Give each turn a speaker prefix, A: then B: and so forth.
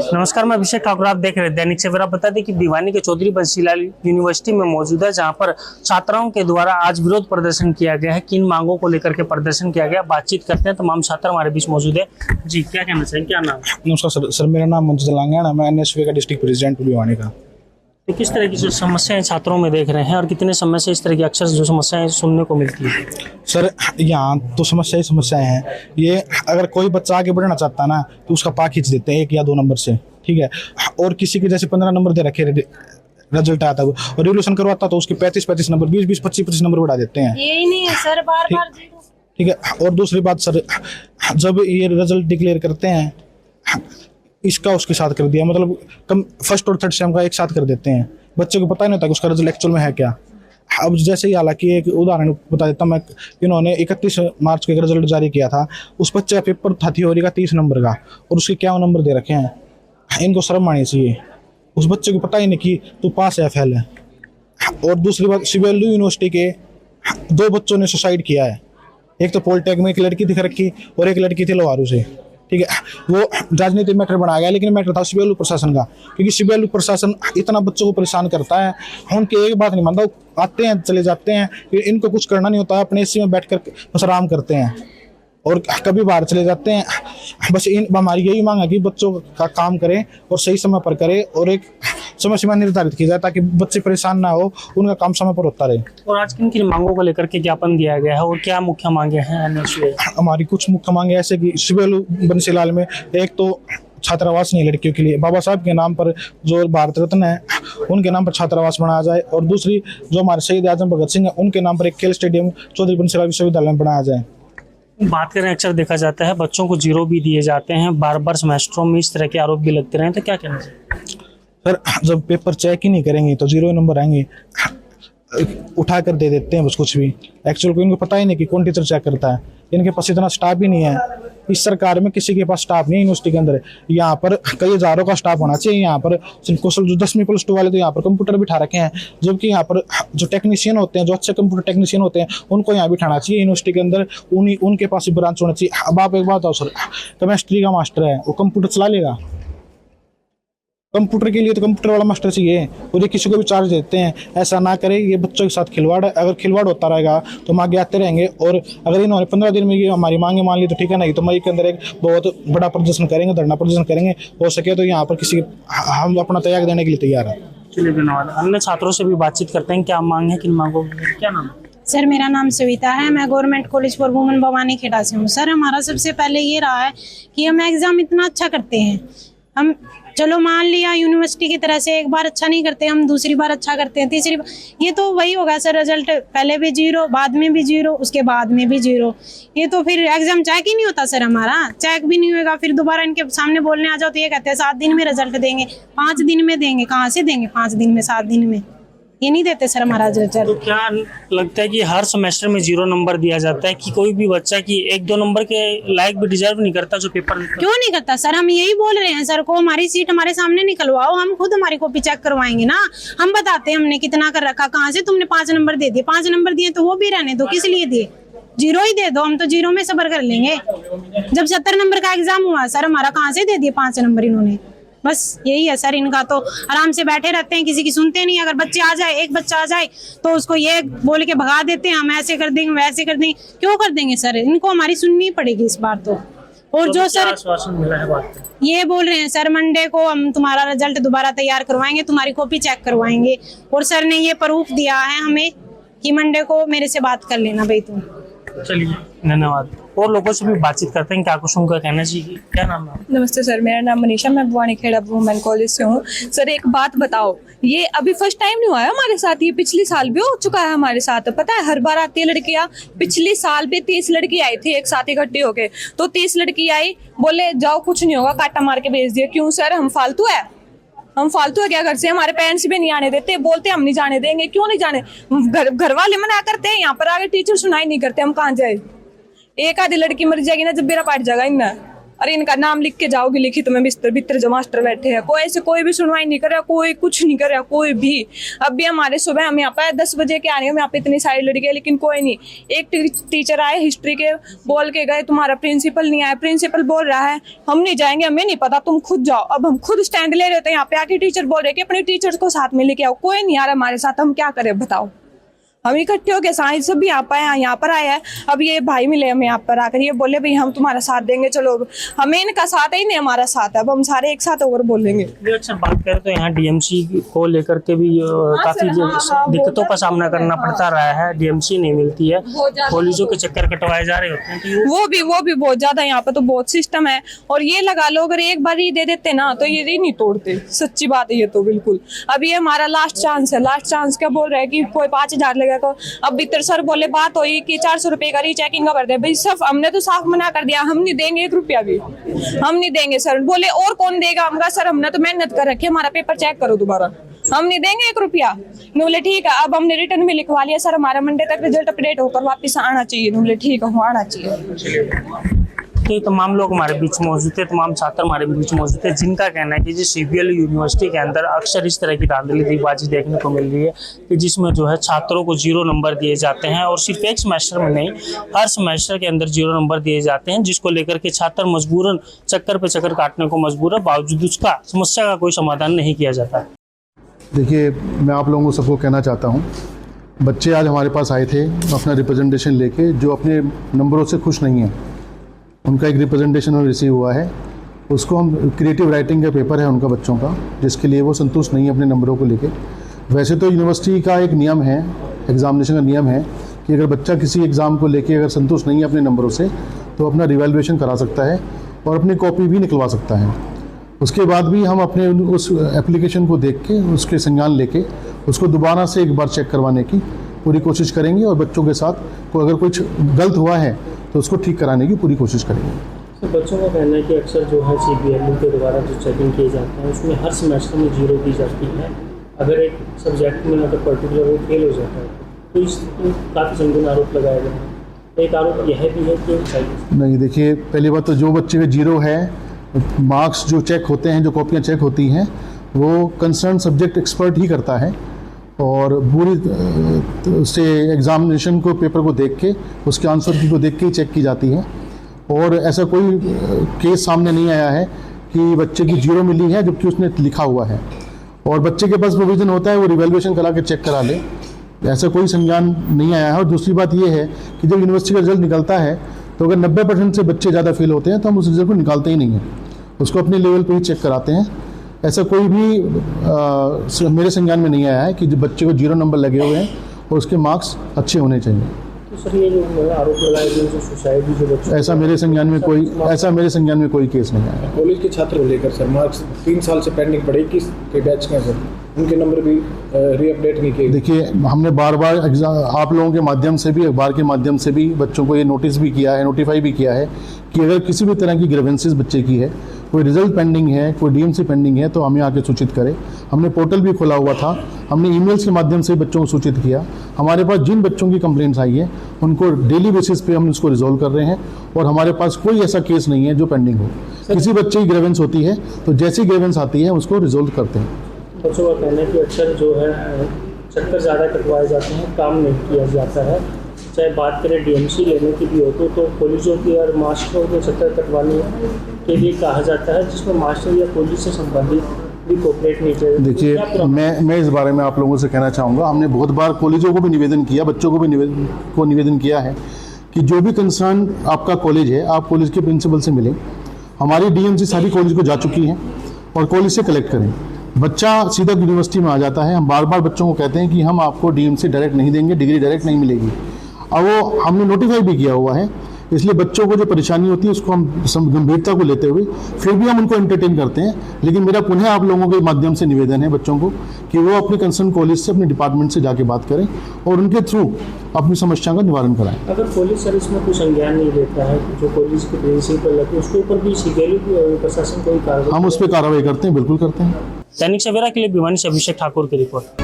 A: नमस्कार, मैं अभिषेक ठाकुर, आप देख रहे हैं दैनिक सवेरा। बता दें कि भिवानी के चौधरी बंसीलाल यूनिवर्सिटी में मौजूद है, जहां पर छात्राओं के द्वारा आज विरोध प्रदर्शन किया गया है। किन मांगों को लेकर के प्रदर्शन किया गया, बातचीत करते हैं। तमाम छात्र हमारे बीच मौजूद है। जी, क्या कहना चाहिए, क्या नाम?
B: नमस्कार सर, मेरा नाम मंजूर लांगेण है। मैं एनएसवी का डिस्ट्रिक्ट प्रेसिडेंट भिवानी का।
A: तो किस तरह की जो समस्याएं छात्रों में देख रहे हैं और कितने समय से इस तरह की अक्सर जो समस्याएं सुनने को मिलती है?
B: सर, यहाँ तो समस्याएं हैं। ये अगर कोई बच्चा आगे बढ़ना चाहता है ना, तो उसका पा खींच देते हैं 1 या 2 नंबर से, ठीक है। और किसी के जैसे 15 नंबर दे रखे रिजल्ट आता है, और रिवोल्यूशन करवाता तो उसके 35 नंबर, 20 25 नंबर बढ़ा देते हैं।
C: यही नहीं है सर, बार
B: ठीक है। और दूसरी बात सर, जब ये रिजल्ट डिक्लेयर करते हैं, इसका उसके साथ कर दिया, मतलब कम फर्स्ट और थर्ड सेम का एक साथ कर देते हैं। बच्चे को पता ही नहीं होता कि उसका रिजल्ट एक्चुअल में है क्या। अब जैसे ही, हालांकि एक उदाहरण बता देता मैं, इन्होंने 31 मार्च को एक रिजल्ट जारी किया था। उस बच्चे का पेपर था थ्योरी का 30 नंबर का, और उसके क्या नंबर दे रखे हैं। इनको शर्म आनी चाहिए। उस बच्चे को पता ही नहीं कि तू पास है फेल है। और दूसरी बात, सीबीएलयू यूनिवर्सिटी के 2 बच्चों ने सुसाइड किया है। एक तो पॉलिटेक्निक में एक लड़की दिख रखी, और एक लड़की थी लोहारू से, ठीक है। वो राजनीतिक मैटर बना गया, लेकिन मैटर था सीबीएलयू प्रशासन का, क्योंकि सीबीएलयू प्रशासन इतना बच्चों को परेशान करता है। उनकी एक बात नहीं मानता, आते हैं चले जाते हैं, फिर इनको कुछ करना नहीं होता, अपने एसी में बैठकर बस आराम करते हैं और कभी बाहर चले जाते हैं। बस हमारी यही मांग है कि बच्चों का काम करें और सही समय पर करें, और एक समय सीमा निर्धारित की जाए ताकि बच्चे परेशान ना हो, उनका काम समय पर होता रहे।
A: और आज किन किन मांगों को लेकर के ज्ञापन दिया गया है और क्या मुख्य मांगे हैं?
B: हमारी कुछ मुख्य मांगे ऐसे कि सीबीएलयू बंसीलाल में एक तो छात्रावास नहीं लड़कियों के लिए, बाबा साहब के नाम पर जो भारत रत्न है उनके नाम पर छात्रावास बनाया जाए। और दूसरी, जो हमारे शहीद आजम भगत सिंह है उनके नाम पर एक खेल स्टेडियम चौधरी बंसीलाल विश्वविद्यालय में बनाया जाए।
A: बात करें, अक्सर देखा जाता है बच्चों को 0 भी दिए जाते हैं, बार बार सेमेस्टरों में इस तरह के आरोप भी लगते रहे, तो क्या कहना चाहिए?
B: सर, जब पेपर चेक ही नहीं करेंगे तो 0 नंबर आएंगे। उठा कर दे देते हैं बस कुछ भी। एक्चुअल को इनको पता ही नहीं कि कौन टीचर चेक करता है। इनके पास इतना स्टाफ ही नहीं है। इस सरकार में किसी के पास स्टाफ नहीं है यूनिवर्सिटी के अंदर। यहाँ पर कई हजारों का स्टाफ होना चाहिए। यहाँ पर सिर्फ जो 10वीं प्लस 2 वाले तो यहाँ पर कंप्यूटर बिठा रखे हैं, जबकि यहाँ पर जो टेक्नीशियन होते हैं, जो अच्छे कंप्यूटर टेक्नीशियन होते हैं, उनको यहाँ बिठाना चाहिए यूनिवर्सिटी के अंदर। उनके पास ही ब्रांच होना चाहिए। अब आप एक बात बताओ सर, केमिस्ट्री का मास्टर है, वो कंप्यूटर चला लेगा? कंप्यूटर के लिए तो कंप्यूटर वाला मास्टर चाहिए, और ये किसी को भी चार्ज देते हैं। ऐसा ना करें, ये बच्चों के साथ खिलवाड़ है। अगर खिलवाड़ होता रहेगा तो हम आगे आते रहेंगे। और अगर इन्होंने 15 दिन में ये हमारी मांगे मान ली तो ठीक है, नहीं तो मई के अंदर एक बहुत बड़ा प्रदर्शन करेंगे, धरना प्रदर्शन करेंगे। हो सके तो यहाँ पर हम अपना त्याग देने के लिए तैयार हैं।
A: चलिए, धन्यवाद। अन्य छात्रों से भी बातचीत करते हैं, क्या मांग है, किन मांगों की, क्या नाम?
C: सर, मेरा नाम सविता है। मैं government college for women Bhawani Khera से हूँ। सर, हमारा सबसे पहले ये रहा है कि हम एग्जाम इतना अच्छा करते हैं। हम चलो मान लिया यूनिवर्सिटी की तरह से एक बार अच्छा नहीं करते, हम दूसरी बार अच्छा करते हैं, तीसरी बार, ये तो वही होगा सर। रिजल्ट पहले भी 0, बाद में भी 0, उसके बाद में भी 0। ये तो फिर एग्जाम चेक ही नहीं होता सर। हमारा चेक भी नहीं होगा, फिर दोबारा इनके सामने बोलने आ जाओ तो ये कहते हैं 7 दिन में रिजल्ट देंगे, 5 दिन में देंगे। कहाँ से देंगे 5 दिन में, 7 दिन में? ये नहीं देते सर हमारा रिजल्ट।
A: तो क्या लगता है कि हर सेमेस्टर में 0 नंबर दिया जाता है कि कोई भी बच्चा की 1-2 नंबर के लायक भी डिजर्व नहीं करता जो पेपर देता?
C: क्यों नहीं करता सर? हम यही बोल रहे हैं सर को, हमारी सीट हमारे सामने निकलवाओ, हम खुद हमारी कॉपी चेक करवाएंगे ना। हम बताते हैं हमने कितना कर रखा, कहाँ से तुमने 5 नंबर दे दिए। 5 नंबर दिए तो वो भी रहने दो, किस लिए दिए? 0 ही दे दो, हम तो 0 में सबर कर लेंगे। जब 70 नंबर का एग्जाम हुआ सर, हमारा कहाँ से दे दिए 5 नंबर इन्होंने? बस यही है सर इनका। तो आराम से बैठे रहते हैं, किसी की सुनते नहीं। अगर बच्चे आ जाए, एक बच्चा आ जाए तो उसको ये बोल के भगा देते हैं, हम ऐसे कर देंगे, वैसे कर देंगे। क्यों कर देंगे सर? इनको हमारी सुननी पड़ेगी इस बार तो। और जो सर
A: आश्वासन मिला है बात?
C: ये बोल रहे हैं सर, मंडे को हम तुम्हारा रिजल्ट दोबारा तैयार करवाएंगे, तुम्हारी कॉपी चेक करवाएंगे। और सर ने ये प्रूफ दिया है हमें कि मंडे को मेरे से बात कर लेना भाई तुम।
A: चलिए, धन्यवाद। और लोगों से भी बातचीत करते हैं, क्या कुछ उनका कहना चाहिए, क्या नाम है?
D: नमस्ते सर, मेरा नाम मनीषा, मैं भवानी खेड़ा वुमेन कॉलेज से हूँ। सर, एक बात बताओ, ये अभी फर्स्ट टाइम नहीं हुआ है हमारे साथ, ये पिछले साल भी हो चुका है हमारे साथ। पता है, हर बार आती है लड़कियाँ। पिछले साल भी 30 लड़की आई थी एक साथ इकट्ठी होके, तो 30 लड़की आई, बोले जाओ कुछ नहीं होगा, काटा मार के भेज दिया। क्यों सर? हम फालतू है? हम फालतू है क्या? घर से हमारे पेरेंट्स भी नहीं आने देते, बोलते हम नहीं जाने देंगे। क्यों नहीं जाने? घर वाले मना करते हैं, यहाँ पर आगे टीचर सुनाई नहीं करते, हम कहाँ जाए? एक आधी लड़की मर जाएगी ना, जब बेरा पाट जाएगा इनमें। अरे इनका नाम लिख के जाओगे लिखित में, बिस्तर बिस्तर जो मास्टर बैठे हैं, कोई ऐसे कोई भी सुनवाई नहीं कर रहा, कोई कुछ नहीं कर रहा, कोई भी। अब भी हमारे सुबह हम यहाँ पे 10 बजे के आ रहे हैं, यहाँ पे इतनी सारी लड़कियां, लेकिन कोई नहीं। एक टीचर आए हिस्ट्री के, बोल के गए तुम्हारा प्रिंसिपल नहीं आया। प्रिंसिपल बोल रहा है हम नहीं जाएंगे, हमें नहीं पता, तुम खुद जाओ। अब हम खुद स्टैंड ले रहे थे, यहाँ पे आके टीचर बोल रहे कि अपने टीचर्स को साथ में लेके आओ, कोई नहीं आ रहा हमारे साथ, हम क्या करें बताओ। हम इकट्ठे हो गए, साइंस सब भी यहाँ पर आया है। अब ये भाई मिले हमें यहाँ पर आकर, ये बोले भाई हम तुम्हारा साथ देंगे, चलो। हमें इनका साथ ही नहीं, हमारा साथ है। अब हम सारे एक साथ होकर बोलेंगे।
A: अच्छा, बात करें तो यहाँ डीएमसी को लेकर के भी काफी दिक्कतों का सामना करना पड़ता रहा है। डीएमसी नहीं मिलती है, कॉलेजों के चक्कर कटवाए जा रहे होते हैं।
D: वो भी बहुत ज्यादा, यहाँ पे तो बहुत सिस्टम है। और ये लगा लो अगर एक बार ही दे देते ना तो ये नहीं तोड़ते, सच्ची बात है ये तो बिल्कुल। अब ये हमारा लास्ट चांस है। लास्ट चांस क्या बोल रहा है कि कोई 5,000 लगेगा। अब भीतर सर बोले बात हुई कि 400 रुपए का रीचेकिंग का भर दे। भाई सब हमने तो साफ मना कर दिया, हम नहीं देंगे 1 रुपया भी, हम नहीं देंगे। सर बोले और कौन देगा? हमका सर हमने तो मेहनत कर रखी है, हमारा पेपर चेक करो दोबारा, हम नहीं देंगे 1 रुपया। बोले ठीक है। अब हमने रिटर्न में लिखवा लिया, सर हमारा मंडे तक रिजल्ट अपडेट होकर वापस आना चाहिए। बोले ठीक है, आना चाहिए।
A: तो तमाम लोग हमारे बीच मौजूद थे, तमाम छात्र हमारे बीच मौजूद थे, जिनका कहना है कि जी सीबीएलयू यूनिवर्सिटी के अंदर अक्सर इस तरह की धांधलीबाजी देखने को मिल रही है कि जिसमें जो है छात्रों को 0 नंबर दिए जाते हैं, और सिर्फ एक सेमेस्टर में नहीं, हर सेमेस्टर के अंदर 0 नंबर दिए जाते हैं, जिसको लेकर के छात्र मजबूरन चक्कर पे चक्कर काटने को मजबूर है, बावजूद उसका समस्या का कोई समाधान नहीं किया जाता।
E: देखिए, मैं आप लोगों को सबको कहना चाहता हूँ, बच्चे आज हमारे पास आए थे अपना रिप्रेजेंटेशन लेके, जो अपने नंबरों से खुश नहीं हैं। उनका एक रिप्रेजेंटेशन रिसीव हुआ है, उसको हम क्रिएटिव राइटिंग का पेपर है उनका बच्चों का, जिसके लिए वो संतुष्ट नहीं है अपने नंबरों को लेके। वैसे तो यूनिवर्सिटी का एक नियम है, एग्जामिनेशन का नियम है कि अगर बच्चा किसी एग्ज़ाम को लेके अगर संतुष्ट नहीं है अपने नंबरों से, तो अपना रिवैल्यूएशन करा सकता है और अपनी कॉपी भी निकलवा सकता है। उसके बाद भी हम अपने उस एप्लीकेशन को देख के, उसके संज्ञान लेके, उसको दोबारा से एक बार चेक करवाने की पूरी कोशिश करेंगे, और बच्चों के साथ अगर कुछ गलत हुआ है तो उसको ठीक कराने की पूरी कोशिश करेंगे।
A: तो बच्चों का कहना है कि अक्सर जो है सीबीएलयू के द्वारा जो चेकिंग किए जाते हैं उसमें हर सेमेस्टर में 0 दी जाती है। अगर एक सब्जेक्ट में अगर पर्टिकुलर वो फेल हो जाता है तो इस काफ़ी संगीन आरोप लगाया गया है। एक आरोप यह भी है कि
E: नहीं, देखिए, पहली बात तो जो बच्चे के 0 है, मार्क्स जो चेक होते हैं, जो कॉपियाँ चेक होती हैं, वो कंसर्न सब्जेक्ट एक्सपर्ट ही करता है, और पूरी से एग्जामिनेशन को, पेपर को देख के, उसके आंसर की को देख के ही चेक की जाती है। और ऐसा कोई केस सामने नहीं आया है कि बच्चे की 0 मिली है जबकि उसने लिखा हुआ है, और बच्चे के पास प्रोविज़न होता है वो रिवैल्यूएशन करा के चेक करा ले, ऐसा कोई संज्ञान नहीं आया है। और दूसरी बात ये है कि जब यूनिवर्सिटी का रिजल्ट निकलता है तो अगर 90% से बच्चे ज़्यादा फेल होते हैं तो हम उस रिजल्ट को निकालते ही नहीं हैं, उसको अपने लेवल पर ही चेक कराते हैं। ऐसा कोई भी मेरे संज्ञान में नहीं आया है कि बच्चे को 0 नंबर लगे हुए हैं और उसके मार्क्स अच्छे होने चाहिए।
A: तो सर ये जो आरोप लगाए गए जो सुसाइड जो बच्चे, ऐसा मेरे संज्ञान में कोई केस नहीं आया।
B: कॉलेज के छात्र को लेकर सर मार्क्स 3 साल से पेंडिंग पड़े, किस के बैच के सर उनके नंबर भी रीअपडेट नहीं किए।
E: देखिए, हमने बार-बार आप लोगों के माध्यम से भी, अखबार के माध्यम से भी बच्चों को ये नोटिस भी किया है, नोटिफाई भी किया है कि अगर किसी भी तरह की ग्रीवेंसेस बच्चे की है, कोई रिजल्ट पेंडिंग है, कोई डीएमसी पेंडिंग है, तो हमें आके सूचित करें। हमने पोर्टल भी खोला हुआ था, हमने ईमेल्स के माध्यम से बच्चों को सूचित किया। हमारे पास जिन बच्चों की कंप्लेंट्स आई है उनको डेली बेसिस पे हम उसको रिजॉल्व कर रहे हैं, और हमारे पास कोई ऐसा केस नहीं है जो पेंडिंग हो। किसी बच्चे की ग्रीवेंस होती है तो जैसी ग्रीवेंस आती है उसको रिजॉल्व करते हैं।
A: बच्चों का कहना है कि अक्सर जो है चक्कर ज़्यादा कटवाए जाते हैं, काम नहीं किया जाता है। चाहे बात करें डीएमसी लेने की भी हो तो कॉलेजों की और मास्टरों के चक्कर कटवाने के लिए कहा जाता है, जिसमें मास्टर या कॉलेज से संबंधित भी कोऑपरेट नहीं चाहिए।
E: देखिए, मैं इस बारे में आप लोगों से कहना चाहूँगा, हमने बहुत बार कॉलेजों को भी निवेदन किया, बच्चों को भी निवेदन किया है कि जो भी कंसर्न आपका कॉलेज है, आप कॉलेज के प्रिंसिपल से मिलें। हमारी डीएमसी सारी कॉलेज को जा चुकी हैं, और कॉलेज से कलेक्ट करें। बच्चा सीधा यूनिवर्सिटी में आ जाता है, हम बार बार बच्चों को कहते हैं कि हम आपको डीएमसी डायरेक्ट नहीं देंगे, डिग्री डायरेक्ट नहीं मिलेगी। अब वो हमने नोटिफाई भी किया हुआ है, इसलिए बच्चों को जो परेशानी होती है उसको हम गंभीरता को लेते हुए फिर भी हम उनको एंटरटेन करते हैं। लेकिन मेरा पुनः आप लोगों के माध्यम से निवेदन है बच्चों को कि वो अपने कंसर्न कॉलेज से, अपने डिपार्टमेंट से जाके बात करें और उनके थ्रू अपनी समस्या का निवारण कराएं।
A: अगर कॉलेज सर इसमें कुछ संज्ञान नहीं लेता है, जो कॉलेज के प्रिंसिपल है, उसके ऊपर भी सीबीएलयू प्रशासन कोई कार्रवाई,
E: हम उस पर कार्रवाई करते हैं, बिल्कुल करते हैं।
A: दैनिक सवेरा के लिए भिवानी से अभिषेक ठाकुर की रिपोर्ट।